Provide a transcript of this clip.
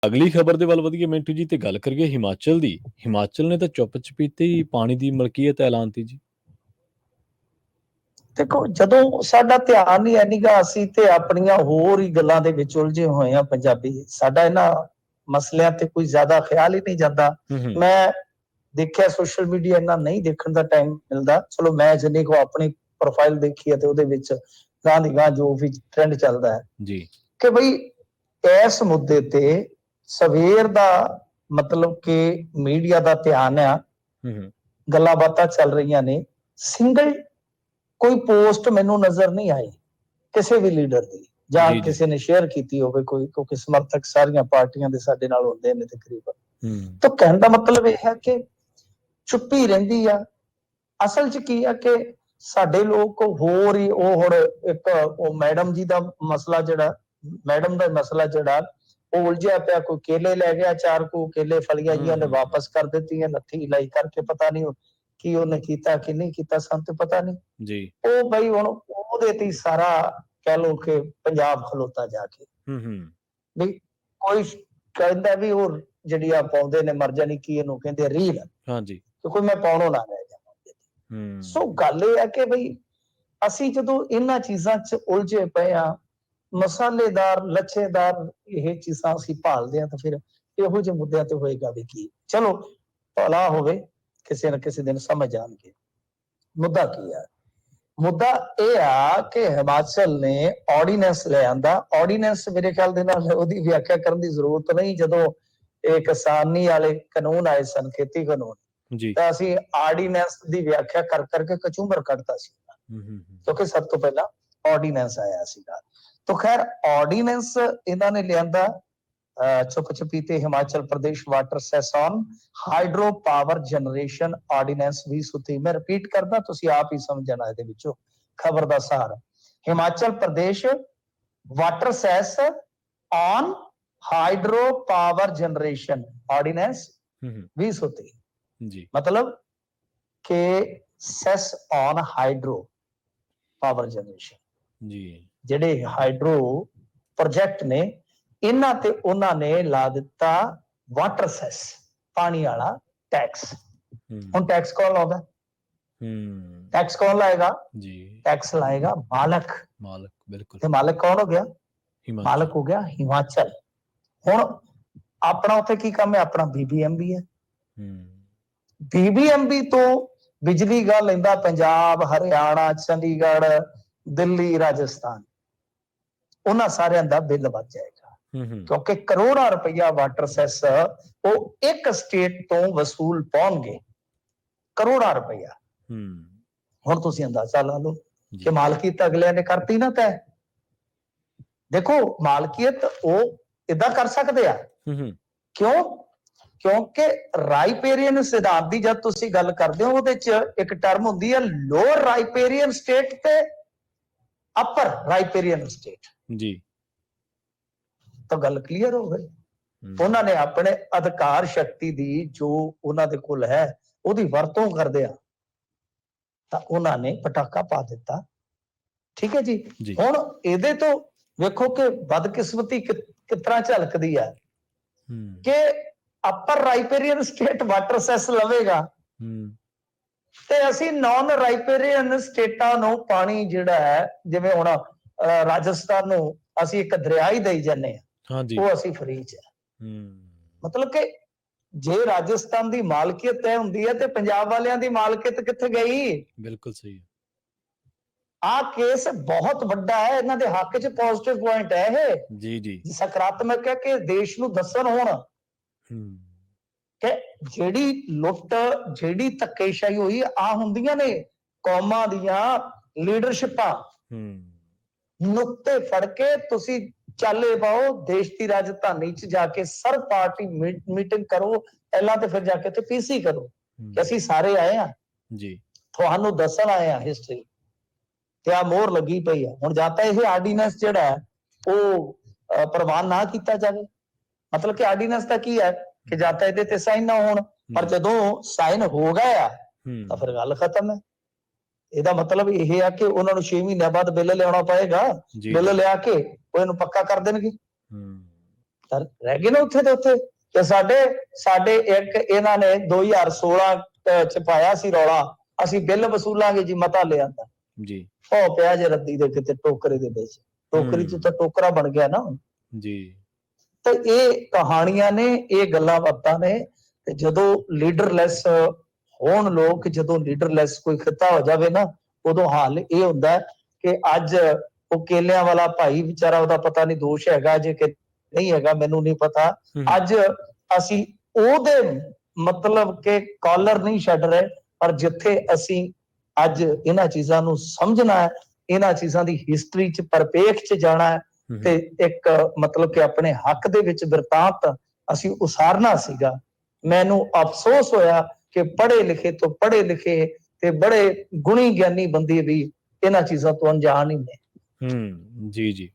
ਅਗਲੀ ਖਬਰ ਦੇ ਵੱਲ ਵਧੀਏ ਮਿੰਟੂ ਜੀ, ਤੇ ਗੱਲ ਕਰੀਏ ਹਿਮਾਚਲ ਦੀ। ਹਿਮਾਚਲ ਨੇ ਤਾਂ ਚੁੱਪ-ਚਪੀਤੇ ਹੀ ਪਾਣੀ ਦੀ ਮਲਕੀਅਤ ਐਲਾਨਤੀ ਜੀ। ਦੇਖੋ, ਜਦੋਂ ਸਾਡਾ ਧਿਆਨ ਹੀ ਨੀਗਾ, ਅਸੀਂ ਤੇ ਆਪਣੀਆਂ ਹੋਰ ਹੀ ਗੱਲਾਂ ਦੇ ਵਿੱਚ ਉਲਝੇ ਹੋਏ ਆ ਪੰਜਾਬੀ। ਸਾਡਾ ਇਹਨਾਂ ਮਸਲਿਆਂ ਤੇ ਕੋਈ ਜ਼ਿਆਦਾ ਖਿਆਲ ਹੀ ਨਹੀਂ ਜਾਂਦਾ। ਮੈਂ ਦੇਖਿਆ ਸੋਸ਼ਲ ਮੀਡੀਆ ਇੰਨਾ ਨਹੀਂ ਦੇਖਣ ਦਾ ਟਾਈਮ ਮਿਲਦਾ। ਚਲੋ ਮੈਂ ਜਿੰਨੀ ਕੁ ਆਪਣੀ ਪ੍ਰੋਫਾਈਲ ਦੇਖੀ ਹੈ ਤੇ ਉਹਦੇ ਵਿੱਚ ਗਾਂ ਦੀ ਗਾਂ ਜੋ ਵੀ ਟ੍ਰੈਂਡ ਚੱਲਦਾ ਹੈ ਜੀ ਕਿ ਬਈ ਇਸ ਮੁੱਦੇ ਤੇ ਸਵੇਰ ਦਾ ਮਤਲਬ ਕਿ ਮੀਡੀਆ ਦਾ ਧਿਆਨ ਆ, ਗੱਲਾਂ ਬਾਤਾਂ ਚੱਲ ਰਹੀਆਂ ਨੇ। ਸਿੰਗਲ ਕੋਈ ਪੋਸਟ ਮੈਨੂੰ ਨਜ਼ਰ ਨਹੀਂ ਆਈ ਕਿਸੇ ਵੀ ਲੀਡਰ ਦੀ, ਜਾਂ ਕਿਸੇ ਨੇ ਸ਼ੇਅਰ ਕੀਤੀ ਹੋਵੇ ਕੋਈ, ਕਿਉਂਕਿ ਸਮਰਥਕ ਸਾਰੀਆਂ ਪਾਰਟੀਆਂ ਦੇ ਸਾਡੇ ਨਾਲ ਹੁੰਦੇ ਨੇ ਤਕਰੀਬਨ। ਤਾਂ ਕਹਿਣ ਦਾ ਮਤਲਬ ਇਹ ਹੈ ਕਿ ਚੁੱਪੀ ਰਹਿੰਦੀ ਆ। ਅਸਲ 'ਚ ਕੀ ਆ ਕਿ ਸਾਡੇ ਲੋਕ ਹੋਰ ਹੀ ਉਹ ਹੁਣ ਇੱਕ ਉਹ ਮੈਡਮ ਜੀ ਦਾ ਮਸਲਾ ਜਿਹੜਾ ਉਹ ਉਲਝਿਆ ਪਿਆ। ਕੋਈ ਕੇਲੇ ਲੈ ਗਿਆ, 4 ਕੁ ਕੇਲੇ ਫਲੀਆਂ ਜੀ ਉਹਨੇ ਵਾਪਸ ਕਰ ਦਿੱਤੀਆਂ, ਨੱਥੀ ਲਾਈ ਕਰਕੇ। ਪਤਾ ਨਹੀਂ ਕੀ ਉਹਨੇ ਕੀਤਾ ਕਿ ਨਹੀਂ ਕੀਤਾ, ਸਾਨੂੰ ਤੇ ਪਤਾ ਨਹੀਂ ਜੀ। ਉਹ ਬਈ ਹੁਣ ਉਹਦੇ ਤੇ ਸਾਰਾ ਕਹਿ ਲੋ ਕਿ ਪੰਜਾਬ ਖਲੋਤਾ ਜਾ ਕੇ। ਵੀ ਕੋਈ ਕਹਿੰਦਾ ਵੀ ਉਹ ਜਿਹੜੀ ਆ ਪਾਉਂਦੇ ਨੇ ਮਰ ਜਾਣੀ, ਕੀ ਇਹਨੂੰ ਕਹਿੰਦੇ ਰੀਲ, ਹਾਂਜੀ, ਕੋਈ ਮੈਂ ਪਾਉਣੋਂ ਨਾ ਰਹਿ ਜਾਵਾਂ। ਸੋ ਗੱਲ ਇਹ ਹੈ ਕਿ ਬਈ ਅਸੀਂ ਜਦੋਂ ਇਹਨਾਂ ਚੀਜ਼ਾਂ 'ਚ ਉਲਝੇ ਪਏ ਆ, ਮਸਾਲੇਦਾਰ ਲੱਛੇਦਾਰ ਇਹ ਚੀਜ਼ਾਂ ਅਸੀਂ ਭਾਲਦੇ ਹਾਂ, ਤਾਂ ਫਿਰ ਇਹੋ ਜਿਹੇ ਮੁੱਦਿਆਂ ਤੇ ਹੋਏਗਾ ਵੀ ਕੀ। ਚਲੋ ਭਲਾ ਹੋਵੇ, ਕਿਸੇ ਨਾ ਕਿਸੇ ਦਿਨ ਸਮਝ ਆਉਣਗੇ। ਮੁੱਦਾ ਕੀ ਆ? ਮੁੱਦਾ ਇਹ ਆ ਕਿ ਹਿਮਾਚਲ ਨੇ ਆਰਡੀਨੈਂਸ ਲੈ ਆਂਦਾ। ਆਰਡੀਨੈਂਸ ਮੇਰੇ ਖਿਆਲ ਦੇ ਨਾਲ ਉਹਦੀ ਵਿਆਖਿਆ ਕਰਨ ਦੀ ਜ਼ਰੂਰਤ ਨਹੀਂ। ਜਦੋਂ ਇਹ ਕਿਸਾਨੀ ਵਾਲੇ ਕਾਨੂੰਨ ਆਏ ਸਨ, ਖੇਤੀ ਕਾਨੂੰਨ, ਤਾਂ ਅਸੀਂ ਆਰਡੀਨੈਂਸ ਦੀ ਵਿਆਖਿਆ ਕਰ ਕਰਕੇ ਕਚੂੰਬਰ ਕੱਢਤਾ ਸੀ, ਕਿਉਂਕਿ ਸਭ ਤੋਂ ਪਹਿਲਾਂ ਆਰਡੀਨੈਂਸ ਆਇਆ ਸੀਗਾ। ਤਾਂ ਖੈਰ ਆਰਡੀਨੈਂਸ ਇਹਨਾਂ ਨੇ ਲਿਆਂਦਾ ਚੁੱਪ ਚਪੀਤੇ। Himachal Pradesh water cess on hydro power generation ordinance 2023। ਮੈਂ ਰਿਪੀਟ ਕਰਦਾ, ਤੁਸੀਂ ਆਪ ਹੀ ਸਮਝ ਜਾਣਾ ਇਹਦੇ ਵਿੱਚੋਂ ਖਬਰ ਦਾ ਸਾਰ। Himachal Pradesh water cess on hydro power generation ordinance 2023 ਜੀ। ਮਤਲਬ ਕਿ cess on hydro power generation ਜੀ, ਜਿਹੜੇ ਹਾਈਡਰੋ ਪ੍ਰੋਜੈਕਟ ਨੇ, ਇਹਨਾਂ ਤੇ ਉਹਨਾਂ ਨੇ ਲਾ ਦਿੱਤਾ ਵਾਟਰ ਸੈਸ, ਪਾਣੀ ਵਾਲਾ ਟੈਕਸ। ਹੁਣ ਟੈਕਸ ਕੌਣ ਲਾਉਂਦਾ? ਟੈਕਸ ਕੌਣ ਲਾਏਗਾ ਜੀ? ਟੈਕਸ ਲਾਏਗਾ ਮਾਲਕ। ਬਿਲਕੁਲ। ਤੇ ਮਾਲਕ ਕੌਣ ਹੋ ਗਿਆ? ਮਾਲਕ ਹੋ ਗਿਆ ਹਿਮਾਚਲ। ਹੁਣ ਆਪਣਾ ਉੱਥੇ ਕੀ ਕੰਮ ਹੈ? ਆਪਣਾ BBMB ਹੈ। BBMB ਤੋਂ ਬਿਜਲੀ ਗਾ ਲੈਂਦਾ ਪੰਜਾਬ, ਹਰਿਆਣਾ, ਚੰਡੀਗੜ੍ਹ, ਦਿੱਲੀ, ਰਾਜਸਥਾਨ। ਉਹਨਾਂ ਸਾਰਿਆਂ ਦਾ ਬਿੱਲ ਵੱਧ ਜਾਏਗਾ, ਕਿਉਂਕਿ ਕਰੋੜਾਂ ਰੁਪਈਆ ਵਾਟਰ ਸੈਸ ਉਹ ਇੱਕ ਸਟੇਟ ਤੋਂ ਵਸੂਲ ਪਾਉਣਗੇ। ਕਰੋੜਾਂ ਰੁਪਈਆ। ਹੁਣ ਤੁਸੀਂ ਅੰਦਾਜ਼ਾ ਲਾ ਲਓ ਕਿ ਮਾਲਕੀਅਤ ਅਗਲਿਆਂ ਨੇ ਕਰਤੀ ਨਾ ਤੈਅ। ਦੇਖੋ, ਮਾਲਕੀਅਤ ਉਹ ਏਦਾਂ ਕਰ ਸਕਦੇ ਆ। ਕਿਉਂ? ਕਿਉਂਕਿ ਰਾਈਪੇਰੀਅਨ ਸਿਧਾਂਤ ਦੀ ਜਦ ਤੁਸੀਂ ਗੱਲ ਕਰਦੇ ਹੋ, ਉਹਦੇ 'ਚ ਇੱਕ ਟਰਮ ਹੁੰਦੀ ਹੈ ਲੋਅਰ ਰਾਈਪੇਰੀਅਨ ਸਟੇਟ ਤੇ ਅਪਰ ਰਾਈਪੇਰੀਅਨ ਸਟੇਟ ਜੀ। ਤਾਂ ਗੱਲ ਕਲੀਅਰ ਹੋ ਗਈ। ਉਹਨਾਂ ਨੇ ਆਪਣੇ ਅਧਿਕਾਰ ਸ਼ਕਤੀ ਦੀ ਜੋ ਉਹਨਾਂ ਦੇ ਕੋਲ ਹੈ ਉਹਦੀ ਵਰਤੋਂ ਕਰਦੇ ਆ, ਤਾਂ ਉਹਨਾਂ ਨੇ ਪਟਾਕਾ ਪਾ ਦਿੱਤਾ। ਠੀਕ ਹੈ ਜੀ। ਹੁਣ ਇਹਦੇ ਤੋਂ ਵੇਖੋ ਕਿ ਬਦਕਿਸਮਤੀ ਕਿਸ ਤਰ੍ਹਾਂ ਝਲਕਦੀ ਹੈ ਕਿ ਅਪਰ ਰਾਈਪੇਰੀਅਨ ਸਟੇਟ ਵਾਟਰ ਸੈਸ ਲਵੇਗਾ ਤੇ ਅਸੀਂ ਨਾਨ ਰਾਈਪੇਰੀਅਨ ਸਟੇਟਾਂ ਨੂੰ ਪਾਣੀ ਜਿਹੜਾ ਹੈ, ਜਿਵੇਂ ਹੁਣ ਰਾਜਸਥਾਨ ਨੂੰ ਅਸੀਂ ਇੱਕ ਦਰਿਆ ਹੀ ਦੇਈ ਜਾਂਦੇ ਹਾਂ, ਉਹ ਅਸੀਂ ਫਰੀ 'ਚ ਹੈ। ਮਤਲਬ ਕਿ ਜੇ ਰਾਜਸਥਾਨ ਦੀ ਮਾਲਕੀਅਤ ਤੈਅ ਹੁੰਦੀ ਹੈ ਤੇ ਪੰਜਾਬ ਵਾਲਿਆਂ ਦੀ ਮਾਲਕੀਅਤ ਕਿੱਥੇ ਗਈ? ਬਿਲਕੁਲ ਸਹੀ। ਆਹ ਕੇਸ ਬਹੁਤ ਵੱਡਾ ਹੈ, ਇਹਨਾਂ ਦੇ ਹੱਕ 'ਚ ਪੋਜ਼ਿਟਿਵ ਪੁਆਇੰਟ ਹੈ ਇਹ ਜੀ। ਸਕਾਰਾਤਮਕ ਹੈ ਕਿ ਦੇਸ਼ ਨੂੰ ਦੱਸਣ ਹੁਣ ਕਿ ਜਿਹੜੀ ਲੁੱਟ, ਜਿਹੜੀ ਧੱਕੇਸ਼ਾਹੀ ਹੋਈ ਆ ਹੁੰਦੀਆਂ ਨੇ ਕੌਮਾਂ ਦੀਆਂ ਲੀਡਰਸ਼ਿਪਾਂ। ਨੁਕਤੇ ਫੜ ਕੇ ਤੁਸੀਂ ਚਾਲੇ ਪਾਓ, ਦੇਸ਼ ਦੀ ਰਾਜਧਾਨੀ 'ਚ ਜਾ ਕੇ ਸਰਬ ਪਾਰਟੀ ਮੀਟਿੰਗ ਕਰੋ ਪਹਿਲਾਂ, ਤੇ ਫਿਰ ਜਾ ਕੇ ਉੱਥੇ PC ਕਰੋ ਕਿ ਅਸੀਂ ਸਾਰੇ ਆਏ ਆ ਜੀ, ਤੁਹਾਨੂੰ ਦੱਸਣ ਆਏ ਆ ਹਿਸਟਰੀ, ਤੇ ਆ ਮੋਹਰ ਲੱਗੀ ਪਈ ਆ। ਹੁਣ ਜਾਂ ਤਾਂ ਇਹ ਆਰਡੀਨੈਂਸ ਜਿਹੜਾ ਹੈ ਉਹ ਪ੍ਰਵਾਨ ਨਾ ਕੀਤਾ ਜਾਵੇ। ਮਤਲਬ ਕਿ ਆਰਡੀਨੈਂਸ ਦਾ ਕੀ ਹੈ ਕਿ ਜਾਂ ਤਾਂ ਇਹਦੇ ਤੇ ਸਾਈਨ ਨਾ ਹੋਣ, ਪਰ ਜਦੋਂ ਸਾਈਨ ਹੋ ਗਏ ਆ ਤਾਂ ਫਿਰ ਗੱਲ ਖਤਮ ਹੈ। ਇਹਦਾ ਮਤਲਬ ਇਹ ਆ ਕਿ ਉਹਨਾਂ ਨੂੰ 6 ਮਹੀਨਿਆਂ ਬਾਅਦ ਬਿੱਲ ਲਿਆਉਣਾ ਪਏਗਾ। ਬਿੱਲ ਲਿਆ ਕੇ ਉਹ ਇਹਨੂੰ ਪੱਕਾ ਕਰ ਦੇਣਗੇ। ਤਾਂ ਰਹਿ ਗਏ ਨੇ ਉੱਥੇ ਦੇ ਉੱਥੇ। ਤੇ ਸਾਡੇ ਇੱਕ ਇਹਨਾਂ ਨੇ 2016 ਚ ਪਾਇਆ ਸੀ ਰੌਲਾ, ਅਸੀਂ ਬਿੱਲ ਵਸੂਲਾਂਗੇ ਜੀ, ਮਤਾ ਲਿਆਂਦਾ ਜੀ ਉਹ ਪਿਆ ਜੇ ਰੱਦੀ ਦੇ ਕਿਤੇ ਟੋਕਰੇ ਦੇ ਵਿੱਚ, ਟੋਕਰੀ ਚ ਤਾਂ ਟੋਕਰਾ ਬਣ ਗਿਆ ਨਾ ਜੀ। ਤੇ ਇਹ ਕਹਾਣੀਆਂ ਨੇ, ਇਹ ਗੱਲਾਂ ਬਾਤਾਂ ਨੇ। ਤੇ ਜਦੋਂ ਲੀਡਰਲੈਸ ਹੋਣ ਲੋਕ, ਜਦੋਂ ਲੀਡਰਲੈਸ ਕੋਈ ਖਿੱਤਾ ਹੋ ਜਾਵੇ ਨਾ, ਉਦੋਂ ਹਾਲ ਇਹ ਹੁੰਦਾ ਕਿ ਅੱਜ ਉਹ ਕੇਲਿਆਂ ਵਾਲਾ ਭਾਈ ਵਿਚਾਰਾ, ਉਹਦਾ ਪਤਾ ਨਹੀਂ ਦੋਸ਼ ਹੈਗਾ ਜੇ ਕਿ ਨਹੀਂ ਹੈਗਾ, ਮੈਨੂੰ ਨਹੀਂ ਪਤਾ। ਅੱਜ ਅਸੀਂ ਉਹਦੇ ਮਤਲਬ ਕਿ ਕਾਲਰ ਨਹੀਂ ਛੱਡ ਰਹੇ, ਪਰ ਜਿੱਥੇ ਅਸੀਂ ਅੱਜ ਇਹਨਾਂ ਚੀਜ਼ਾਂ ਨੂੰ ਸਮਝਣਾ ਹੈ, ਇਹਨਾਂ ਚੀਜ਼ਾਂ ਦੀ ਹਿਸਟਰੀ ਚ ਪਰਪੇਖ ਚ ਜਾਣਾ ਹੈ, ਤੇ ਇੱਕ ਮਤਲਬ ਕਿ ਆਪਣੇ ਹੱਕ ਦੇ ਵਿੱਚ ਬਿਰਤਾਂਤ ਅਸੀਂ ਉਸਾਰਨਾ ਸੀਗਾ। ਮੈਨੂੰ ਅਫਸੋਸ ਹੋਇਆ ਕਿ ਪੜ੍ਹੇ ਲਿਖੇ ਤੋਂ ਪੜ੍ਹੇ ਲਿਖੇ ਤੇ ਬੜੇ ਗੁਣੀ ਗਿਆਨੀ ਬੰਦੇ ਵੀ ਇਹਨਾਂ ਚੀਜ਼ਾਂ ਤੋਂ ਅਣਜਾਣ ਹੀ ਨੇ। ਜੀ ਜੀ।